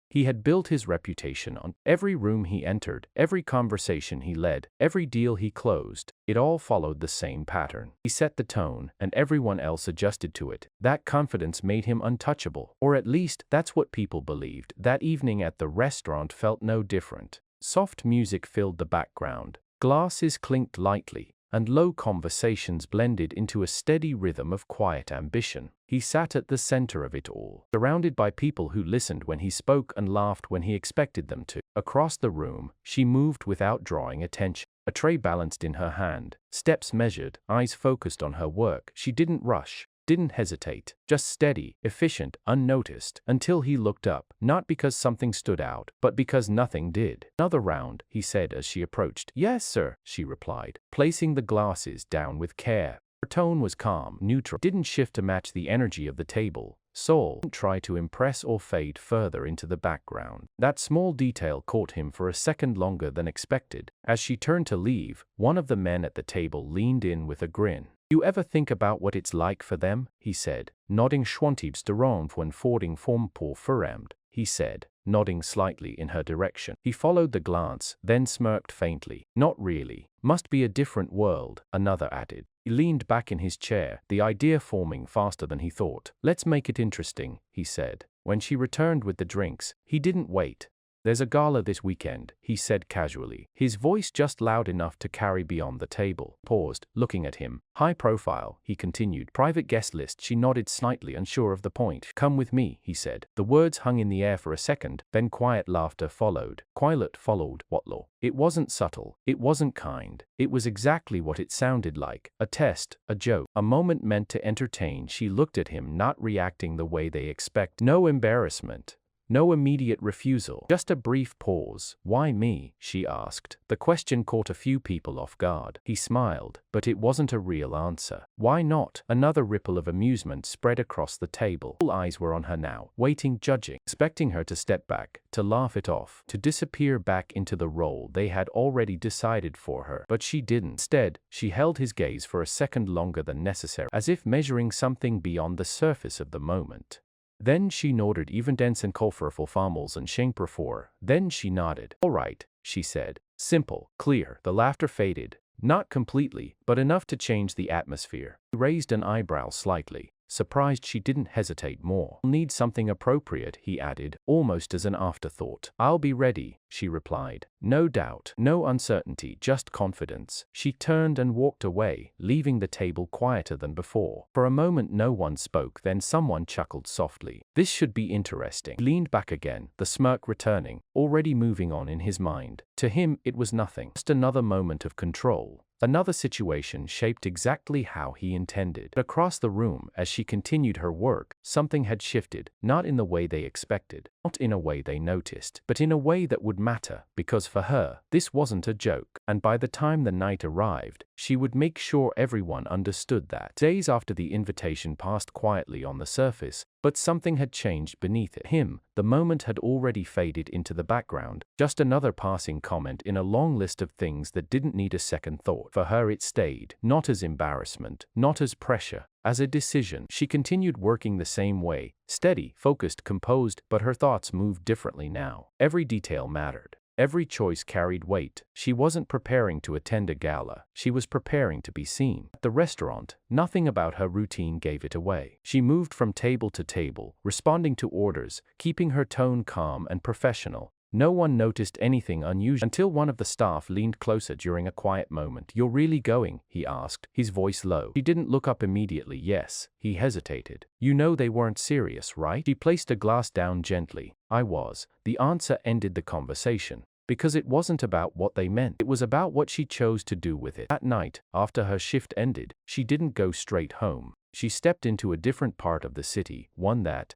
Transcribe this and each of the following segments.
He had built his reputation on every room he entered, every conversation he led, every deal he closed. It all followed the same pattern. He set the tone, and everyone else adjusted to it. That confidence made him untouchable, or at least that's what people believed. That evening at the restaurant felt no different. Soft music filled the background. Glasses clinked lightly, and low conversations blended into a steady rhythm of quiet ambition. He sat at the center of it all, surrounded by people who listened when he spoke and laughed when he expected them to. Across the room, she moved without drawing attention. A tray balanced in her hand, steps measured, eyes focused on her work. She didn't rush, didn't hesitate, just steady, efficient, unnoticed, until he looked up, not because something stood out, but because nothing did. "Another round," he said as she approached. "Yes, sir," she replied, placing the glasses down with care. Her tone was calm, neutral, didn't shift to match the energy of the table. Soul didn't try to impress or fade further into the background. That small detail caught him for a second longer than expected. As she turned to leave, one of the men at the table leaned in with a grin. "You ever think about what it's like for them?" he said, nodding. "Schwantibs de van fording form pour verramd," he said, nodding slightly in her direction. He followed the glance, then smirked faintly. "Not really. Must be a different world," another added. He leaned back in his chair, the idea forming faster than he thought. "Let's make it interesting," he said. When she returned with the drinks, he didn't wait. "There's a gala this weekend," he said casually, his voice just loud enough to carry beyond the table. Paused, looking at him. "High profile," he continued. "Private guest list." She nodded slightly, unsure of the point. "Come with me," he said. The words hung in the air for a second, then quiet laughter followed. Quiet followed. Whatlo? It wasn't subtle. It wasn't kind. It was exactly what it sounded like. A test, a joke, a moment meant to entertain. She looked at him, not reacting the way they expect. No embarrassment. No immediate refusal, just a brief pause. "Why me?" she asked. The question caught a few people off guard. He smiled, but it wasn't a real answer. "Why not?" Another ripple of amusement spread across the table. All eyes were on her now, waiting, judging, expecting her to step back, to laugh it off, to disappear back into the role they had already decided for her. But she didn't. Instead, she held his gaze for a second longer than necessary, as if measuring something beyond the surface of the moment. Then she nodded. "Even dense and colorful farmals and shankperfor." Then she nodded. "All right," she said. Simple, clear. The laughter faded. Not completely, but enough to change the atmosphere. He raised an eyebrow slightly, surprised she didn't hesitate more. "I'll need something appropriate," he added, almost as an afterthought. "I'll be ready," she replied. No doubt, no uncertainty, just confidence. She turned and walked away, leaving the table quieter than before. For a moment no one spoke, then someone chuckled softly. "This should be interesting." He leaned back again, the smirk returning, already moving on in his mind. To him, it was nothing. Just another moment of control. Another situation shaped exactly how he intended. Across the room, as she continued her work, something had shifted, not in the way they expected, not in a way they noticed, but in a way that would matter, because for her, this wasn't a joke. And by the time the night arrived, she would make sure everyone understood that. Days after the invitation passed quietly on the surface, but something had changed beneath it. Him, the moment had already faded into the background, just another passing comment in a long list of things that didn't need a second thought. For her it stayed, not as embarrassment, not as pressure, as a decision. She continued working the same way, steady, focused, composed, but her thoughts moved differently now. Every detail mattered. Every choice carried weight. She wasn't preparing to attend a gala. She was preparing to be seen. At the restaurant, nothing about her routine gave it away. She moved from table to table, responding to orders, keeping her tone calm and professional. No one noticed anything unusual until one of the staff leaned closer during a quiet moment. "You're really going?" he asked, his voice low. She didn't look up immediately. "Yes," he hesitated. "You know they weren't serious, right?" She placed a glass down gently. "I was." The answer ended the conversation. Because it wasn't about what they meant. It was about what she chose to do with it. That night, after her shift ended, she didn't go straight home. She stepped into a different part of the city, one that,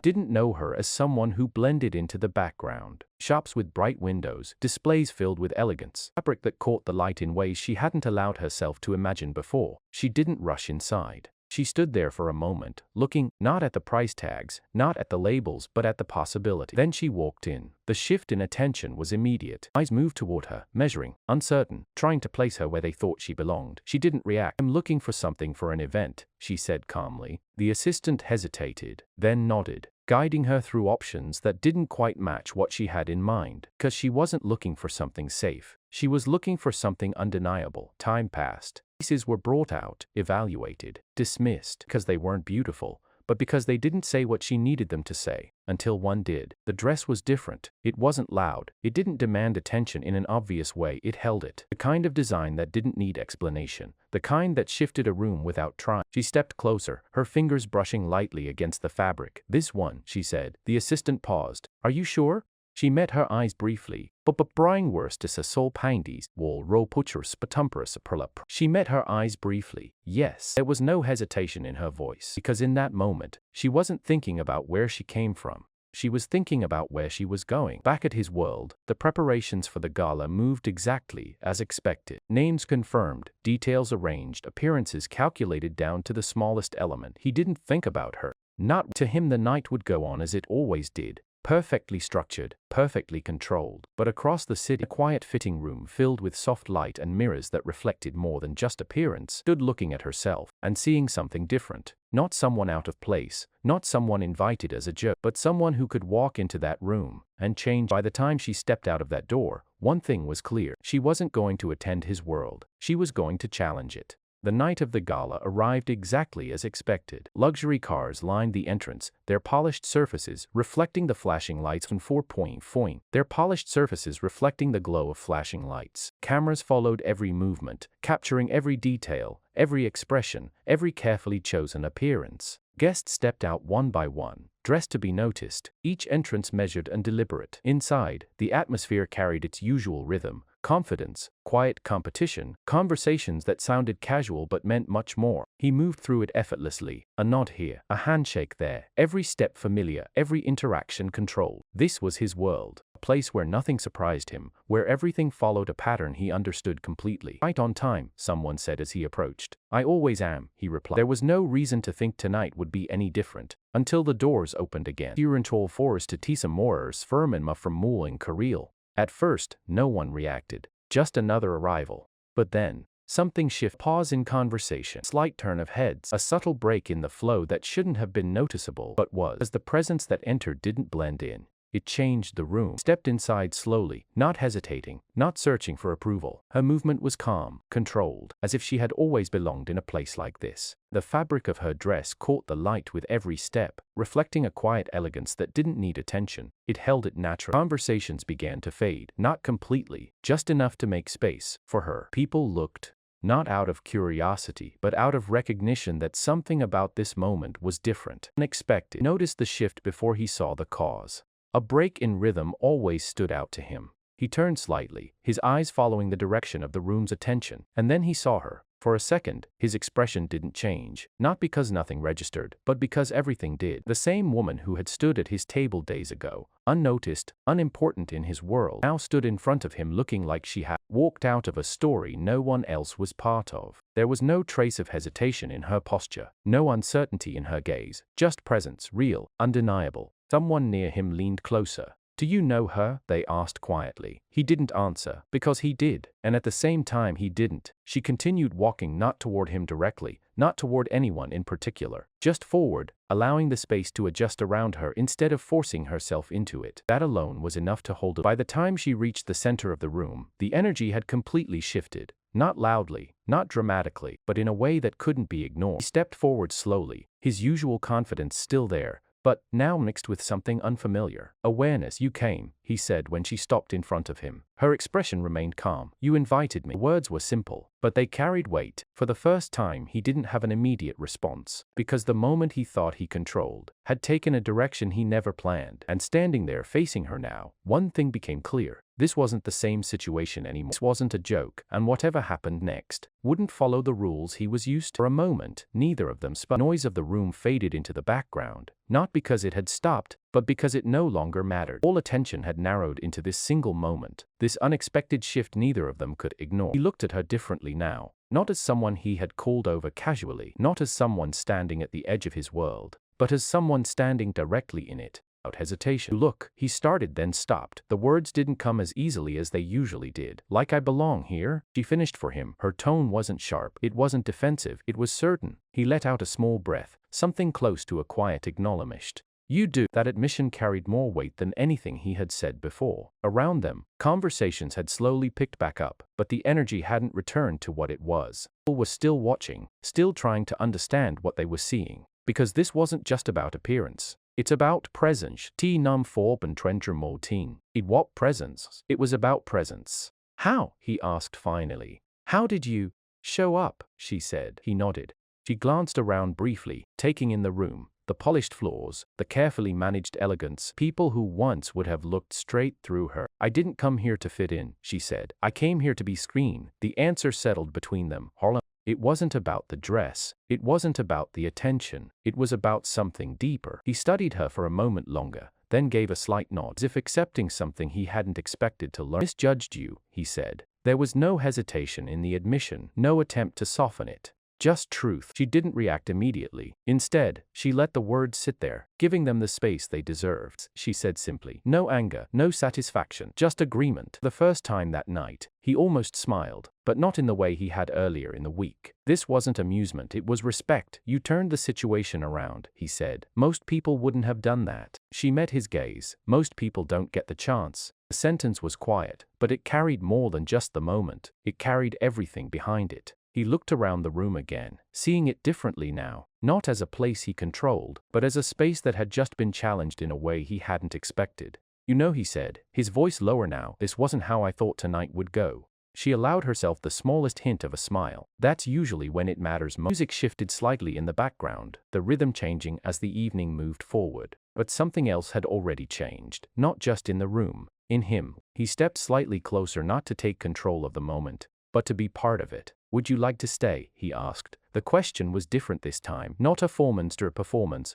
didn't know her as someone who blended into the background. Shops with bright windows, displays filled with elegance, fabric that caught the light in ways she hadn't allowed herself to imagine before. She didn't rush inside. She stood there for a moment, looking, not at the price tags, not at the labels, but at the possibility. Then she walked in. The shift in attention was immediate. Eyes moved toward her, measuring, uncertain, trying to place her where they thought she belonged. She didn't react. "I'm looking for something for an event," she said calmly. The assistant hesitated, then nodded. guiding her through options that didn't quite match what she had in mind. Because she wasn't looking for something safe. She was looking for something undeniable. Time passed. Pieces were brought out, evaluated, dismissed because they weren't beautiful, but because they didn't say what she needed them to say, until one did. The dress was different. It wasn't loud. It didn't demand attention in an obvious way. It held it. The kind of design that didn't need explanation. The kind that shifted a room without trying. She stepped closer, her fingers brushing lightly against the fabric. This one, she said. The assistant paused. Are you sure? She met her eyes briefly. But bringworst is a soul painties, wall ro putchers patumperus perlup. She met her eyes briefly. Yes. There was no hesitation in her voice. Because in that moment, she wasn't thinking about where she came from. She was thinking about where she was going. Back at his world, the preparations for the gala moved exactly as expected. Names confirmed, details arranged, appearances calculated down to the smallest element. He didn't think about her. Not to him the night would go on as it always did. Perfectly structured, perfectly controlled. But across the city, a quiet fitting room filled with soft light and mirrors that reflected more than just appearance, stood looking at herself and seeing something different. Not someone out of place, not someone invited as a joke, but someone who could walk into that room and change. By the time she stepped out of that door, one thing was clear. She wasn't going to attend his world. She was going to challenge it. The night of the gala arrived exactly as expected. Luxury cars lined the entrance, their polished surfaces reflecting the flashing lights from 4.4. Their polished surfaces reflecting the glow of flashing lights. Cameras followed every movement, capturing every detail, every expression, every carefully chosen appearance. Guests stepped out one by one, dressed to be noticed, each entrance measured and deliberate. Inside, the atmosphere carried its usual rhythm, confidence, quiet competition, conversations that sounded casual but meant much more. He moved through it effortlessly, a nod here, a handshake there, every step familiar, every interaction controlled. This was his world, a place where nothing surprised him, where everything followed a pattern he understood completely. Right on time, someone said as he approached. I always am, he replied. There was no reason to think tonight would be any different, until the doors opened again. Durantol Forest to Tisa Morers Firminma from Mooling Kareel. At first, no one reacted. Just another arrival. But then, something shifted. Pause in conversation. Slight turn of heads. A subtle break in the flow that shouldn't have been noticeable, but was. As the presence that entered didn't blend in. It changed the room. Stepped inside slowly, not hesitating, not searching for approval. Her movement was calm, controlled, as if she had always belonged in a place like this. The fabric of her dress caught the light with every step, reflecting a quiet elegance that didn't need attention. It held it naturally. Conversations began to fade, not completely, just enough to make space for her. People looked, not out of curiosity, but out of recognition that something about this moment was different, unexpected. He noticed the shift before he saw the cause. A break in rhythm always stood out to him. He turned slightly, his eyes following the direction of the room's attention, and then he saw her. For a second, his expression didn't change, not because nothing registered, but because everything did. The same woman who had stood at his table days ago, unnoticed, unimportant in his world, now stood in front of him looking like she had walked out of a story no one else was part of. There was no trace of hesitation in her posture, no uncertainty in her gaze, just presence, real, undeniable. Someone near him leaned closer. Do you know her? They asked quietly. He didn't answer, because he did, and at the same time he didn't. She continued walking not toward him directly, not toward anyone in particular, just forward, allowing the space to adjust around her instead of forcing herself into it. That alone was enough to hold her. By the time she reached the center of the room, the energy had completely shifted. Not loudly, not dramatically, but in a way that couldn't be ignored. He stepped forward slowly, his usual confidence still there, but now mixed with something unfamiliar. Awareness. You came, he said when she stopped in front of him. Her expression remained calm. You invited me. The words were simple, but they carried weight. For the first time, he didn't have an immediate response, because the moment he thought he controlled had taken a direction he never planned. And standing there facing her now, one thing became clear. This wasn't the same situation anymore. This wasn't a joke, and whatever happened next wouldn't follow the rules he was used to. For a moment, neither of them spoke. The noise of the room faded into the background, not because it had stopped, but because it no longer mattered. All attention had narrowed into this single moment, this unexpected shift neither of them could ignore. He looked at her differently now, not as someone he had called over casually, not as someone standing at the edge of his world, but as someone standing directly in it. Without hesitation. Look, he started then stopped. The words didn't come as easily as they usually did. Like I belong here? She finished for him. Her tone wasn't sharp. It wasn't defensive. It was certain. He let out a small breath, something close to a quiet acknowledgement. You do. That admission carried more weight than anything he had said before. Around them, conversations had slowly picked back up, but the energy hadn't returned to what it was. People were still watching, still trying to understand what they were seeing. Because this wasn't just about appearance. It's about presence. T num forb and trendre molteen. It what presence? It was about presence. How? He asked finally. How did you show up? She said. He nodded. She glanced around briefly, taking in the room, the polished floors, the carefully managed elegance, people who once would have looked straight through her. I didn't come here to fit in, she said. I came here to be screen. The answer settled between them. Harlem. It wasn't about the dress. It wasn't about the attention. It was about something deeper. He studied her for a moment longer, then gave a slight nod, as if accepting something he hadn't expected to learn. Misjudged you, he said. There was no hesitation in the admission, no attempt to soften it. Just truth. She didn't react immediately. Instead, she let the words sit there, giving them the space they deserved. She said simply, no anger, no satisfaction, just agreement. The first time that night, he almost smiled, but not in the way he had earlier in the week. This wasn't amusement, it was respect. You turned the situation around, he said. Most people wouldn't have done that. She met his gaze. Most people don't get the chance. The sentence was quiet, but it carried more than just the moment. It carried everything behind it. He looked around the room again, seeing it differently now, not as a place he controlled, but as a space that had just been challenged in a way he hadn't expected. You know, he said, his voice lower now, this wasn't how I thought tonight would go. She allowed herself the smallest hint of a smile. That's usually when it matters most. Music shifted slightly in the background, the rhythm changing as the evening moved forward. But something else had already changed, not just in the room, in him. He stepped slightly closer, not to take control of the moment, but to be part of it. Would you like to stay? He asked. The question was different this time. Not a performance,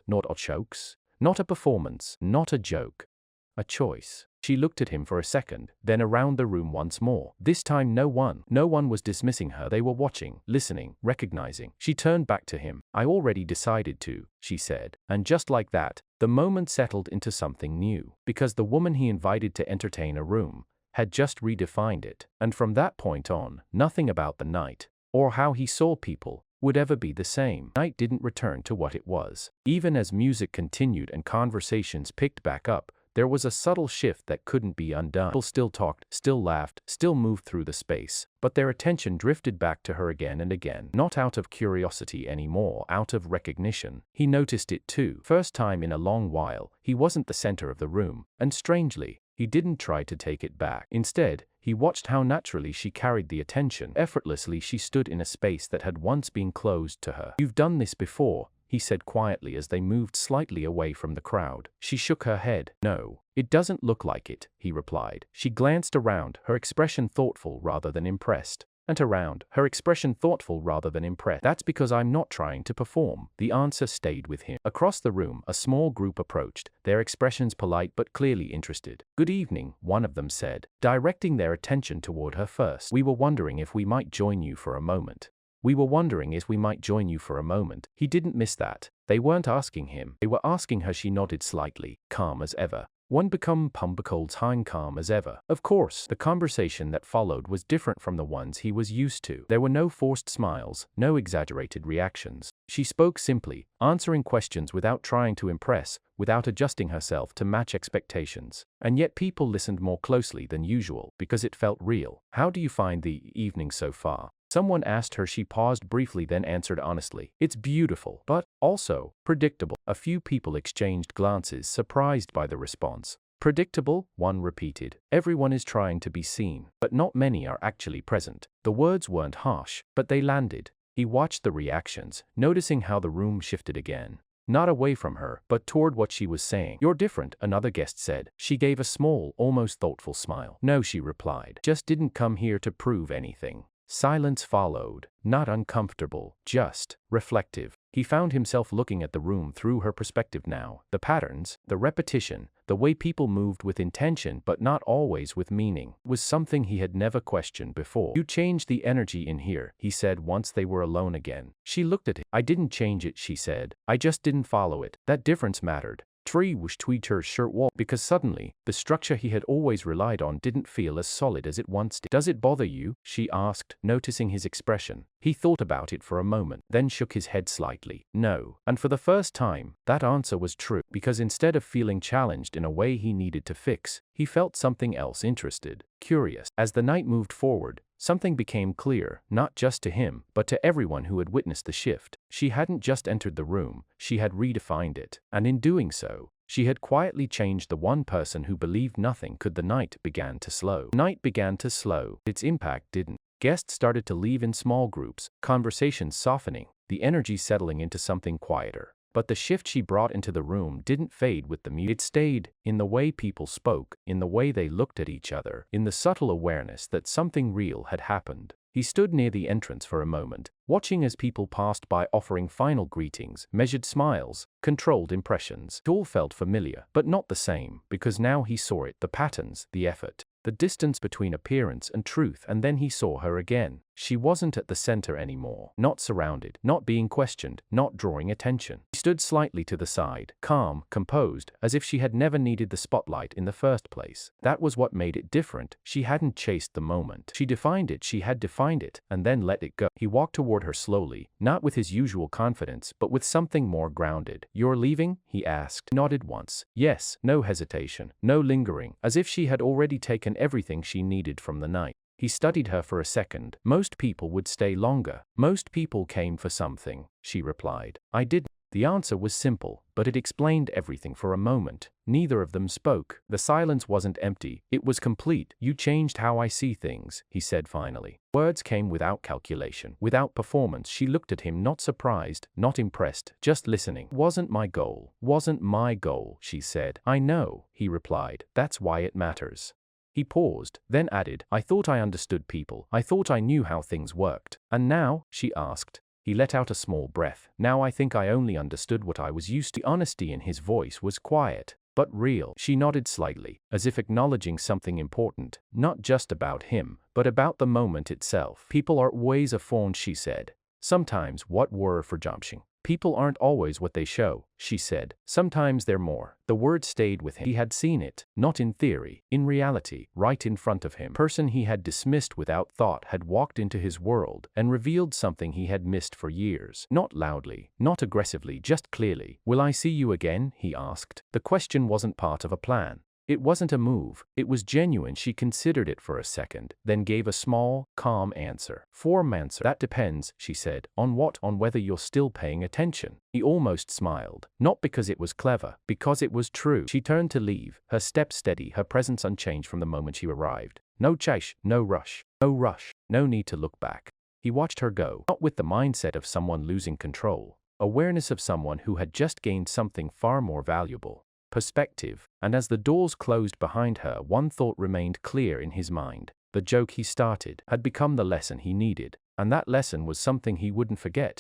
not a jokes, not a performance, not a joke. A choice. She looked at him for a second, then around the room once more. This time no one was dismissing her. They were watching, listening, recognizing. She turned back to him. I already decided to, she said. And just like that, the moment settled into something new. Because the woman he invited to entertain a room had just redefined it, and from that point on, nothing about the night, or how he saw people, would ever be the same. Night didn't return to what it was. Even as music continued and conversations picked back up, there was a subtle shift that couldn't be undone. People still talked, still laughed, still moved through the space, but their attention drifted back to her again and again. Not out of curiosity anymore, out of recognition. He noticed it too. First time in a long while, he wasn't the center of the room, and strangely, he didn't try to take it back. Instead, he watched how naturally she carried the attention. Effortlessly she stood in a space that had once been closed to her. You've done this before, he said quietly as they moved slightly away from the crowd. She shook her head. No, it doesn't look like it, he replied. She glanced around, her expression thoughtful rather than impressed. And around, her expression thoughtful rather than impressed. That's because I'm not trying to perform. The answer stayed with him. Across the room, a small group approached, their expressions polite but clearly interested. Good evening, one of them said, directing their attention toward her first. We were wondering if we might join you for a moment. We were wondering if we might join you for a moment. He didn't miss that. They weren't asking him. They were asking her. She nodded slightly, calm as ever. One become Pumbacold's hind calm as ever. Of course, the conversation that followed was different from the ones he was used to. There were no forced smiles, no exaggerated reactions. She spoke simply, answering questions without trying to impress, without adjusting herself to match expectations. And yet people listened more closely than usual, because it felt real. How do you find the evening so far? Someone asked her. She paused briefly, then answered honestly. It's beautiful, but also predictable. A few people exchanged glances, surprised by the response. Predictable, one repeated. Everyone is trying to be seen, but not many are actually present. The words weren't harsh, but they landed. He watched the reactions, noticing how the room shifted again. Not away from her, but toward what she was saying. You're different, another guest said. She gave a small, almost thoughtful smile. No, she replied. Just didn't come here to prove anything. Silence followed, not uncomfortable, just reflective. He found himself looking at the room through her perspective now. The patterns, the repetition, the way people moved with intention but not always with meaning, was something he had never questioned before. You changed the energy in here, he said once they were alone again. She looked at him. I didn't change it, she said. I just didn't follow it. That difference mattered. Tree wish tweeter's shirt wall because suddenly, the structure he had always relied on didn't feel as solid as it once did. Does it bother you? She asked, noticing his expression. He thought about it for a moment, then shook his head slightly. No. And for the first time, that answer was true, because instead of feeling challenged in a way he needed to fix, he felt something else: interested, curious. As the night moved forward, something became clear, not just to him, but to everyone who had witnessed the shift. She hadn't just entered the room, she had redefined it. And in doing so, she had quietly changed the one person who believed nothing could. The night began to slow. Its impact didn't. Guests started to leave in small groups, conversations softening, the energy settling into something quieter. But the shift she brought into the room didn't fade with the music. It stayed, in the way people spoke, in the way they looked at each other, in the subtle awareness that something real had happened. He stood near the entrance for a moment, watching as people passed by, offering final greetings, measured smiles, controlled impressions. It all felt familiar, but not the same, because now he saw it: the patterns, the effort, the distance between appearance and truth. And then he saw her again. She wasn't at the center anymore, not surrounded, not being questioned, not drawing attention. She stood slightly to the side, calm, composed, as if she had never needed the spotlight in the first place. That was what made it different. She hadn't chased the moment. She defined it. She had defined it, and then let it go. He walked toward her slowly, not with his usual confidence, but with something more grounded. "You're leaving?" he asked. Nodded once. Yes. No hesitation, no lingering, as if she had already taken everything she needed from the night. He studied her for a second. "Most people would stay longer. Most people came for something," she replied. "I didn't." The answer was simple, but it explained everything. For a moment, neither of them spoke. The silence wasn't empty, it was complete. "You changed how I see things," he said finally. Words came without calculation, without performance. She looked at him, not surprised, not impressed, just listening. Wasn't my goal, she said. "I know," he replied. "That's why it matters." He paused, then added, "I thought I understood people. I thought I knew how things worked." "And now?" she asked. He let out a small breath. "Now I think I only understood what I was used to." The honesty in his voice was quiet, but real. She nodded slightly, as if acknowledging something important, not just about him, but about the moment itself. "People are always a phone," she said. "Sometimes what were for jumping. People aren't always what they show," she said. "Sometimes they're more." The word stayed with him. He had seen it, not in theory, in reality, right in front of him. The person he had dismissed without thought had walked into his world and revealed something he had missed for years. Not loudly, not aggressively, just clearly. "Will I see you again?" he asked. The question wasn't part of a plan. It wasn't a move, it was genuine. She considered it for a second, then gave a small, calm answer. "That depends," she said. "On what?" "On whether you're still paying attention." He almost smiled, not because it was clever, because it was true. She turned to leave, her step steady, her presence unchanged from the moment she arrived. No chase, no rush, no need to look back. He watched her go, not with the mindset of someone losing control, awareness of someone who had just gained something far more valuable: perspective. And as the doors closed behind her, one thought remained clear in his mind. The joke he started had become the lesson he needed, and that lesson was something he wouldn't forget.